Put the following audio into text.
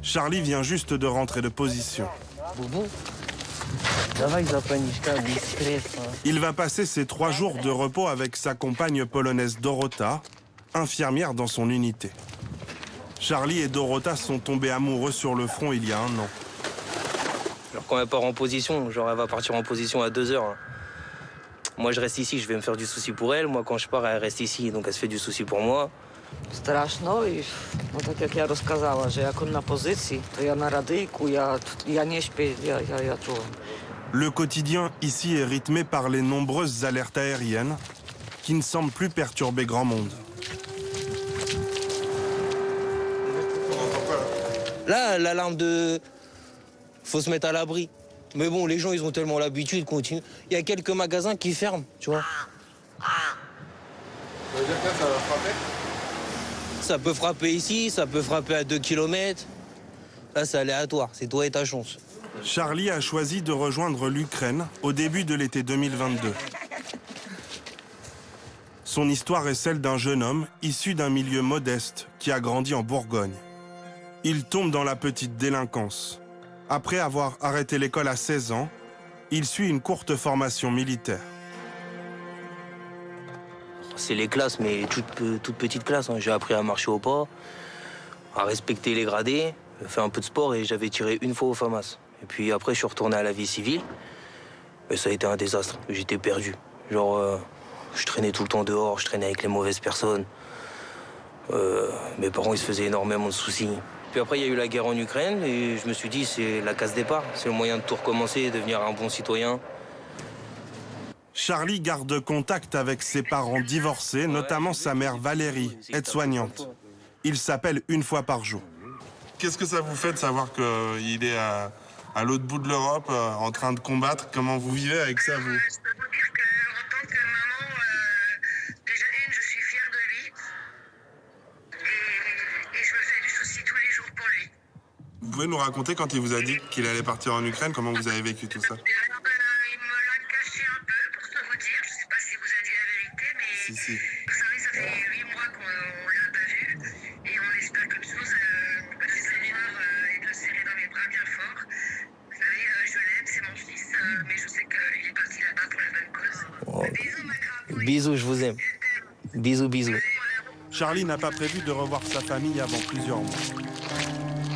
Charlie vient juste de rentrer de position. Il va passer ses 3 jours de repos avec sa compagne polonaise Dorota, infirmière dans son unité. Charlie et Dorota sont tombés amoureux sur le front il y a 1 an. Alors quand elle part en position, genre elle va partir en position à 2 heures. Moi je reste ici, je vais me faire du souci pour elle. Moi quand je pars, elle reste ici, donc elle se fait du souci pour moi. Straszno i no tak jak ja rozkazała, że jak on na pozycji, to ja na radyjku, ja nie śpię, ja czułem. Le quotidien ici est rythmé par les nombreuses alertes aériennes qui ne semblent plus perturber grand monde. Là, l'alarme de... Faut se mettre à l'abri. Mais bon, les gens, ils ont tellement l'habitude, ils continuent. Il y a quelques magasins qui ferment, tu vois. Ça veut dire que là, ça va frapper? Ça peut frapper ici, ça peut frapper à 2 km. Là, c'est aléatoire, c'est toi et ta chance. Charlie a choisi de rejoindre l'Ukraine au début de l'été 2022. Son histoire est celle d'un jeune homme issu d'un milieu modeste qui a grandi en Bourgogne. Il tombe dans la petite délinquance. Après avoir arrêté l'école à 16 ans, il suit une courte formation militaire. C'est les classes, mais toute petite classe. Hein. J'ai appris à marcher au pas, à respecter les gradés, fait un peu de sport et j'avais tiré 1 fois au FAMAS. Et puis après, je suis retourné à la vie civile. Et ça a été un désastre. J'étais perdu. Genre, je traînais tout le temps dehors, je traînais avec les mauvaises personnes. Mes parents, ils se faisaient énormément de soucis. Puis après, il y a eu la guerre en Ukraine et je me suis dit, c'est la case départ. C'est le moyen de tout recommencer, devenir un bon citoyen. Charlie garde contact avec ses parents divorcés, notamment sa mère Valérie, aide-soignante. Il s'appelle 1 fois par jour. Qu'est-ce que ça vous fait de savoir qu'il est à l'autre bout de l'Europe, en train de combattre? Comment vous vivez avec ça, vous? Je peux vous dire qu'en tant que maman, déjà je suis fière de lui. Et je me fais du souci tous les jours pour lui. Vous pouvez nous raconter quand il vous a dit qu'il allait partir en Ukraine, comment vous avez vécu tout ça? Alors, il me l'a caché un peu, pour tout vous dire. Je ne sais pas si vous a dit la vérité, mais Si. vous savez, ça fait 8 mois qu'on ne l'a pas vu. Et on espère comme chose que c'est ce soir et de le serrer dans mes bras bien fort. Vous savez, je l'aime, c'est mon fils, mais je sais qu'il est parti là-bas pour la bonne cause. Oh. Bisous, ma grave. Bisous, je vous aime. Bisous, bisous. Charlie n'a pas prévu de revoir sa famille avant plusieurs mois.